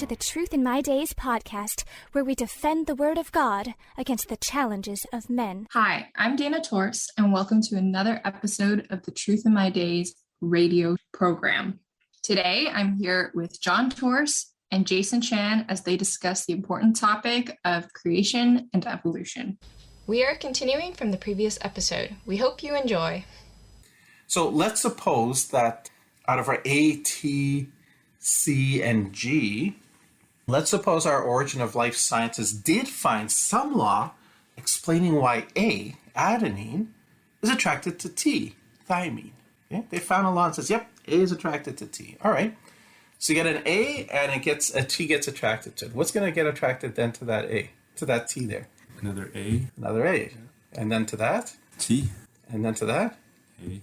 to the Truth in My Days podcast, where we defend the Word of God against the challenges of men. Hi, I'm Dana Torst, and welcome to another episode of the Truth in My Days radio program. Today, I'm here with John Torst and Jason Chan as they discuss the important topic of creation and evolution. We are continuing from the previous episode. We hope you enjoy. So let's suppose that out of our A, T, C, and G, let's suppose our origin of life scientists did find some law explaining why A, adenine, is attracted to T, thymine. Okay? They found a law that says, yep, A is attracted to T. All right. So you get an A and a T gets attracted to it. What's going to get attracted then to that A, to that T there? Another A. Another A. Yeah. And then to that? T. And then to that? A.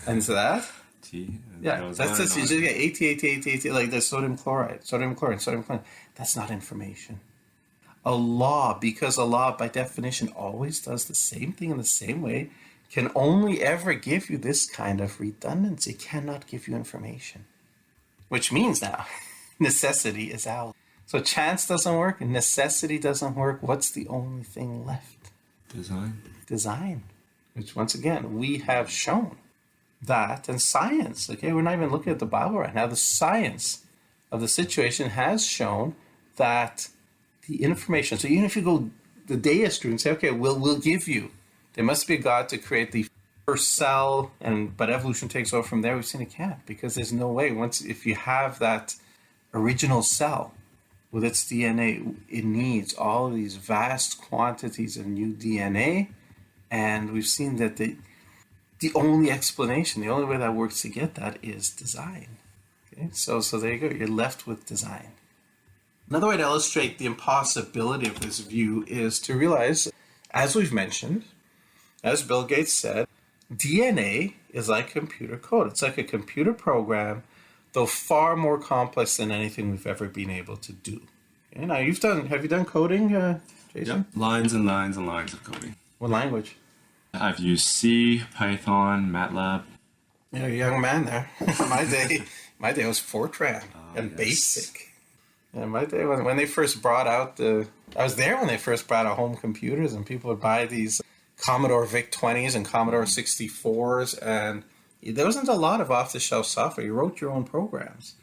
And to that? T. Yeah, that's just, you just get AT, like the sodium chloride, sodium chloride. That's not information. A law, because a law by definition always does the same thing in the same way, can only ever give you this kind of redundancy. It cannot give you information. Which means now, necessity is out. So chance doesn't work, and necessity doesn't work. What's the only thing left? Design. Which once again, we have shown that, and science, okay, we're not even looking at the Bible right now. The science of the situation has shown that the information, so even if you go the deist route and say, okay, we'll give you, there must be a God to create the first cell, but evolution takes over from there. We've seen it can't, because there's no way. If you have that original cell with its DNA, it needs all of these vast quantities of new DNA, and we've seen that the only explanation, the only way that works to get that is design. Okay, so there you go. You're left with design. Another way to illustrate the impossibility of this view is to realize, as we've mentioned, as Bill Gates said, DNA is like computer code. It's like a computer program, though far more complex than anything we've ever been able to do. Okay, now have you done coding, Jason? Yep. Lines and lines and lines of coding. What language? I've used C, Python, MATLAB. You're a young man there. My day was Fortran and yes. Basic. Yeah, my day when they first brought out I was there when they first brought out home computers, and people would buy these Commodore VIC-20s and Commodore 64s, and there wasn't a lot of off-the-shelf software. You wrote your own programs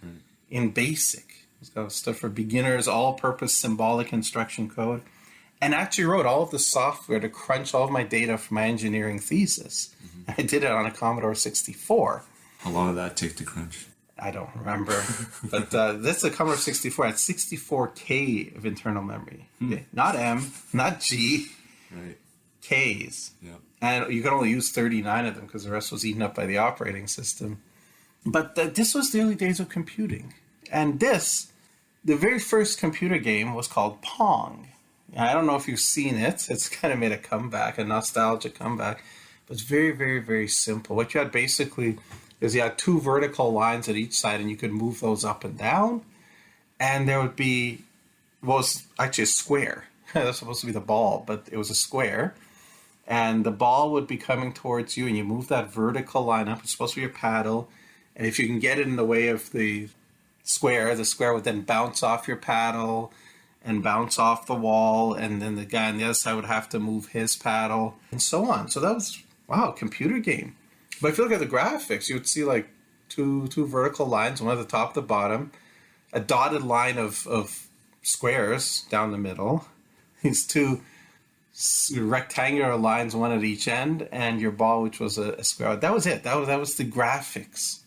in Basic. It's got stuff for beginners, all-purpose symbolic instruction code, and actually wrote all of the software to crunch all of my data for my engineering thesis. Mm-hmm. I did it on a Commodore 64. How long did that take to crunch? I don't remember. But this is a Commodore 64 at 64K of internal memory. Okay? Not M, not G. Right. Ks. Yeah. And you could only use 39 of them because the rest was eaten up by the operating system. But this was the early days of computing. And the very first computer game was called Pong. I don't know if you've seen it. It's kind of made a comeback, a nostalgic comeback. But it's very, very, very simple. What you had basically is you had two vertical lines at each side, and you could move those up and down. And there would be, was actually a square. That's supposed to be the ball, but it was a square. And the ball would be coming towards you, and you move that vertical line up. It's supposed to be your paddle. And if you can get it in the way of the square would then bounce off your paddle and bounce off the wall, and then the guy on the other side would have to move his paddle, and so on. So that was, wow, a computer game. But if you look at the graphics, you would see like two vertical lines, one at the top and the bottom, a dotted line of squares down the middle, these two rectangular lines, one at each end, and your ball, which was a square. That was it. That was the graphics.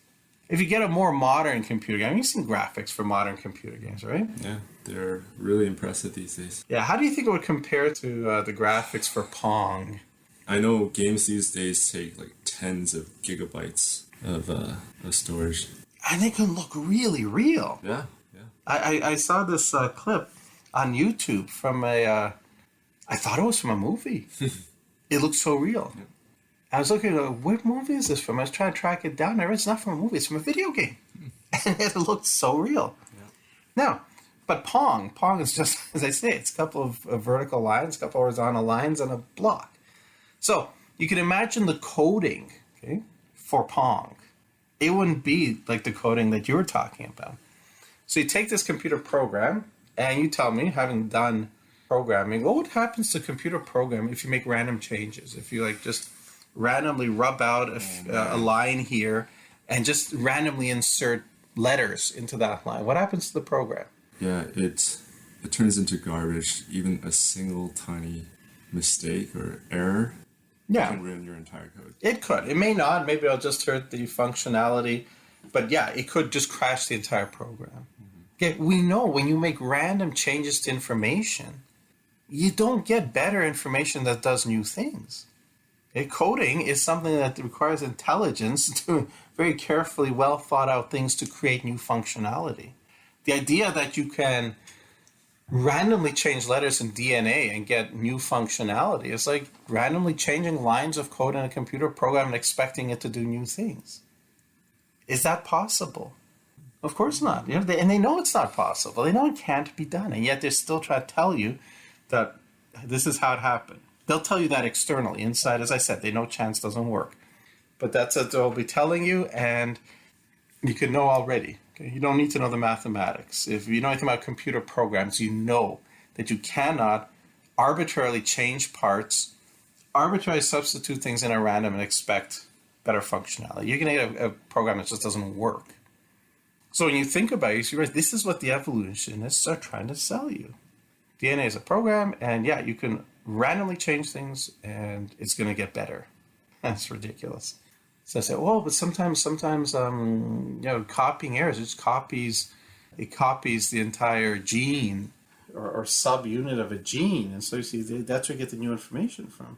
If you get a more modern computer game, you've seen graphics for modern computer games, right? Yeah, they're really impressive these days. Yeah, how do you think it would compare to the graphics for Pong? I know games these days take like tens of gigabytes of storage. And they can look really real. Yeah. I saw this clip on YouTube from I thought it was from a movie. It looked so real. Yeah. I was looking at what movie is this from? I was trying to track it down. I read it's not from a movie. It's from a video game. And it looked so real. Yeah. Now, but Pong is just, as I say, it's a couple of vertical lines, a couple of horizontal lines, and a block. So you can imagine the coding, okay, for Pong. It wouldn't be like the coding that you were talking about. So you take this computer program and you tell me, having done programming, what happens to computer program if you make random changes? If you like just randomly rub out a line here and just randomly insert letters into that line, what happens to the program? Yeah, it turns into garbage. Even a single tiny mistake or error can ruin your entire code. It could. It may not. Maybe it'll just hurt the functionality. But yeah, it could just crash the entire program. Okay, we know when you make random changes to information, you don't get better information that does new things. Okay, coding is something that requires intelligence to very carefully, well thought out things to create new functionality. The idea that you can randomly change letters in DNA and get new functionality is like randomly changing lines of code in a computer program and expecting it to do new things. Is that possible? Of course not. And they know it's not possible. They know it can't be done, and yet they still try to tell you that this is how it happened. They'll tell you that externally. Inside, as I said, they know chance doesn't work. But that's what they'll be telling you, and you can know already. Okay? You don't need to know the mathematics. If you know anything about computer programs, you know that you cannot arbitrarily change parts, arbitrarily substitute things in a random and expect better functionality. You're going to get a program that just doesn't work. So when you think about it, you realize this is what the evolutionists are trying to sell you. DNA is a program, and yeah, you can randomly change things, and it's going to get better. That's ridiculous. So I say, well, but sometimes, copying errors, it copies the entire gene or subunit of a gene, and so you see that's where you get the new information from.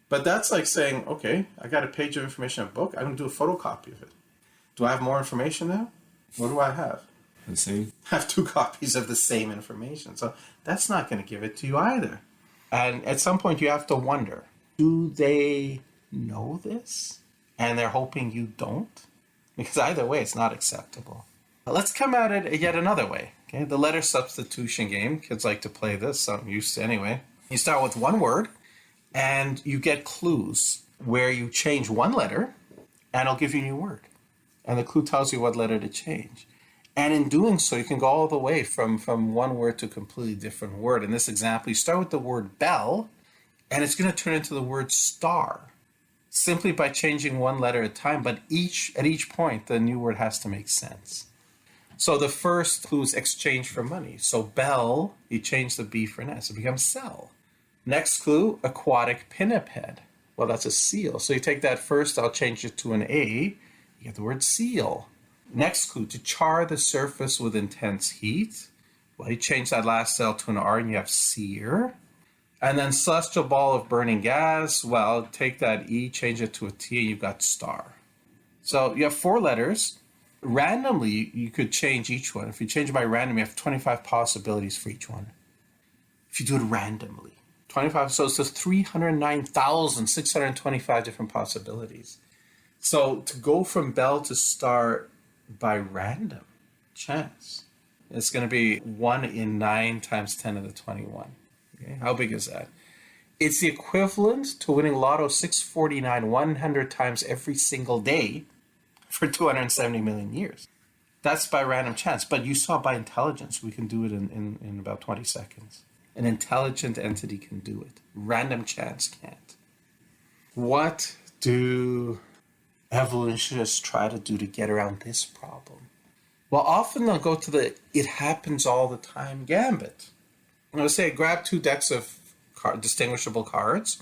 But that's like saying, okay, I got a page of information in a book. I'm going to do a photocopy of it. Do I have more information now? What do I have? The same. I have 2 copies of the same information. So that's not going to give it to you either. And at some point you have to wonder, do they know this? And they're hoping you don't? Because either way, it's not acceptable. But let's come at it yet another way. Okay, the letter substitution game. Kids like to play this, so I'm used to anyway. You start with one word, and you get clues where you change one letter, and it'll give you a new word. And the clue tells you what letter to change. And in doing so, you can go all the way from one word to a completely different word. In this example, you start with the word bell, and it's going to turn into the word star, simply by changing one letter at a time. But at each point, the new word has to make sense. So the first clue is exchange for money. So bell, you change the B for an S. It becomes sell. Next clue, aquatic pinniped. Well, that's a seal. So you take that first, I'll change it to an A. You get the word seal. Next clue, to char the surface with intense heat. Well, you change that last L to an R and you have sear. And then celestial ball of burning gas. Well, take that E, change it to a T, and you've got star. So you have 4 letters. Randomly, you could change each one. If you change it by random, you have 25 possibilities for each one. If you do it randomly. 25, so it's just 309,625 different possibilities. So to go from bell to star by random chance, it's going to be 1 in 9 times 10 to the 21. Okay? How big is that? It's the equivalent to winning Lotto 649 100 times every single day for 270 million years. That's by random chance. But you saw by intelligence, we can do it in about 20 seconds. An intelligent entity can do it. Random chance can't. What do evolutionists try to do to get around this problem? Well, often they'll go to the it happens all the time gambit. I'll say grab 2 decks of distinguishable cards,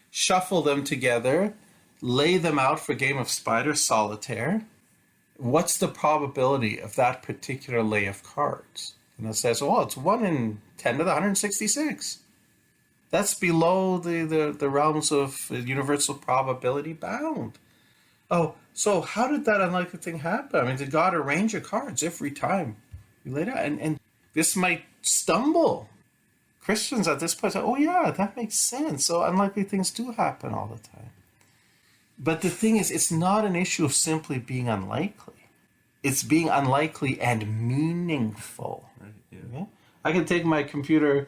shuffle them together, lay them out for a game of spider solitaire. What's the probability of that particular lay of cards? And it says, well, it's 1 in 10 to the 166. That's below the realms of universal probability bound. Oh, so how did that unlikely thing happen? I mean, did God arrange your cards every time you laid out? And this might stumble. Christians at this point say, oh yeah, that makes sense. So unlikely things do happen all the time. But the thing is, it's not an issue of simply being unlikely. It's being unlikely and meaningful. Right, yeah. Okay? I can take my computer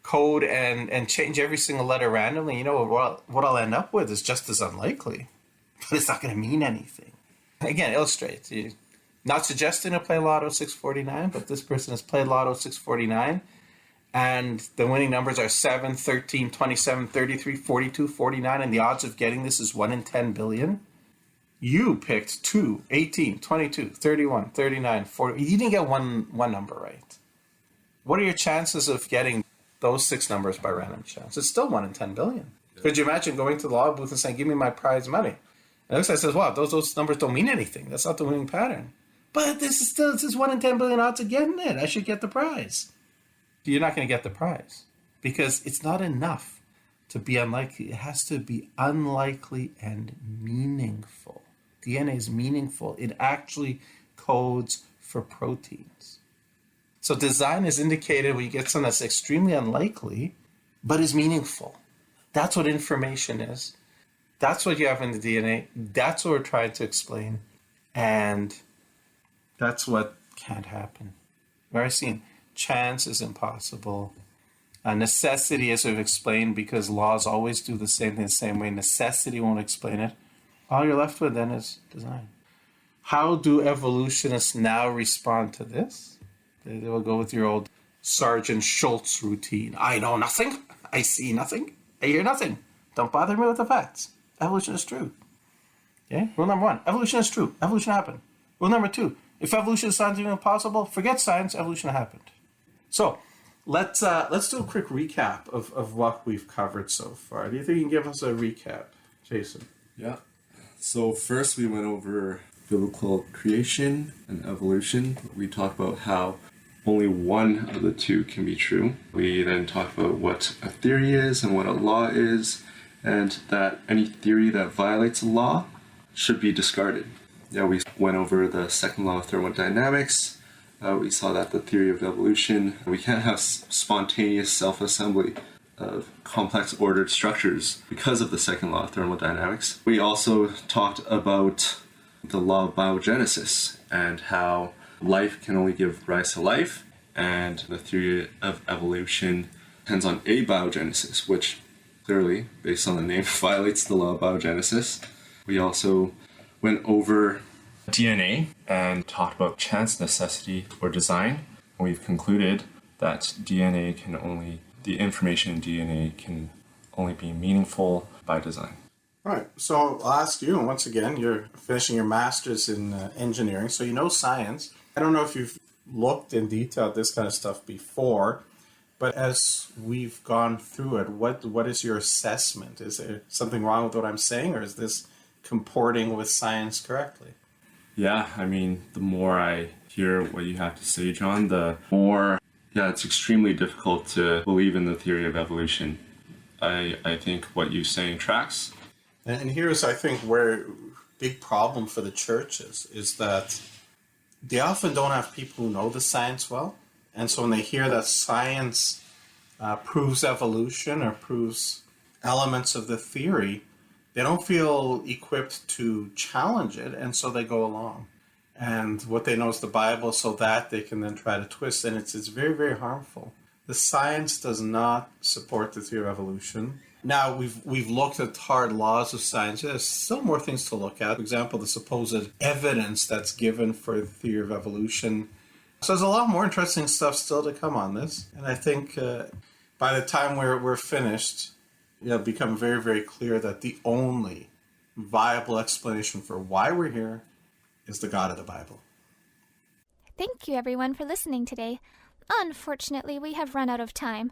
code and change every single letter randomly. You know, what I'll end up with is just as unlikely. But it's not going to mean anything. Again, illustrate. Not suggesting to play Lotto 649, but this person has played Lotto 649, and the winning numbers are 7, 13, 27, 33, 42, 49, and the odds of getting this is 1 in 10 billion. You picked 2, 18, 22, 31, 39, 40. You didn't get one number right. What are your chances of getting those 6 numbers by random chance? It's still 1 in 10 billion. Could you imagine going to the lotto booth and saying, give me my prize money? And the guy says, wow, those numbers don't mean anything. That's not the winning pattern. But this is 1 in 10 billion odds of getting it. I should get the prize. You're not going to get the prize because it's not enough to be unlikely. It has to be unlikely and meaningful. DNA is meaningful. It actually codes for proteins. So design is indicated when you get something that's extremely unlikely, but is meaningful. That's what information is. That's what you have in the DNA. That's what we're trying to explain. And that's what can't happen. Where I've seen chance is impossible. Necessity, as we've explained, because laws always do the same thing the same way. Necessity won't explain it. All you're left with then is design. How do evolutionists now respond to this? They will go with your old Sergeant Schultz routine. I know nothing. I see nothing. I hear nothing. Don't bother me with the facts. Evolution is true. Okay? Rule number 1, evolution is true. Evolution happened. Rule number 2, if evolution is not even possible, forget science, evolution happened. So let's do a quick recap of what we've covered so far. Do you think you can give us a recap, Jason? Yeah. So first we went over biblical creation and evolution. We talked about how only one of the two can be true. We then talked about what a theory is and what a law is, and that any theory that violates a law should be discarded. Yeah, we went over the second law of thermodynamics. We saw that the theory of evolution, we can't have spontaneous self-assembly of complex ordered structures because of the second law of thermodynamics. We also talked about the law of biogenesis and how life can only give rise to life, and the theory of evolution depends on abiogenesis, which clearly, based on the name, violates the law of biogenesis. We also went over DNA and talked about chance, necessity, or design. And we've concluded that the information in DNA can only be meaningful by design. All right, so I'll ask you, and once again, you're finishing your master's in engineering, so you know science. I don't know if you've looked in detail at this kind of stuff before, but as we've gone through it, what is your assessment? Is there something wrong with what I'm saying, or is this comporting with science correctly? Yeah, I mean, the more I hear what you have to say, John, the more, it's extremely difficult to believe in the theory of evolution. I think what you're saying tracks. And here's, I think, where big problem for the churches is that they often don't have people who know the science well. And so when they hear that science proves evolution or proves elements of the theory, they don't feel equipped to challenge it, and so they go along. And what they know is the Bible, so that they can then try to twist, and it's very, very harmful. The science does not support the theory of evolution. Now, we've looked at hard laws of science. There's still more things to look at. For example, the supposed evidence that's given for the theory of evolution. So there's a lot more interesting stuff still to come on this. And I think by the time we're finished, it'll become very, very clear that the only viable explanation for why we're here is the God of the Bible. Thank you, everyone, for listening today. Unfortunately, we have run out of time,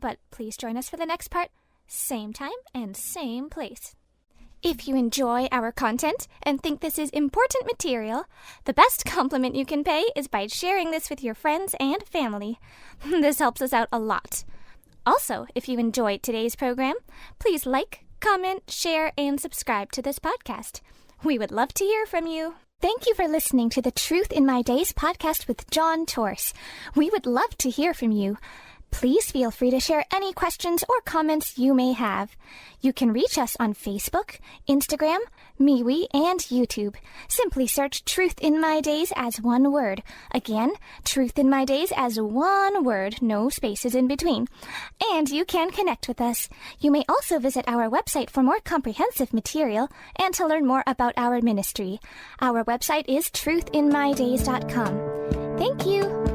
but please join us for the next part. Same time and same place. If you enjoy our content and think this is important material, the best compliment you can pay is by sharing this with your friends and family. This helps us out a lot. Also, if you enjoyed today's program, please like, comment, share, and subscribe to this podcast. We would love to hear from you. Thank you for listening to the Truth in My Days podcast with John Torse. We would love to hear from you. Please feel free to share any questions or comments you may have. You can reach us on Facebook, Instagram, MeWe, and YouTube. Simply search Truth in My Days as one word. Again, Truth in My Days as one word, no spaces in between. And you can connect with us. You may also visit our website for more comprehensive material and to learn more about our ministry. Our website is truthinmydays.com. Thank you.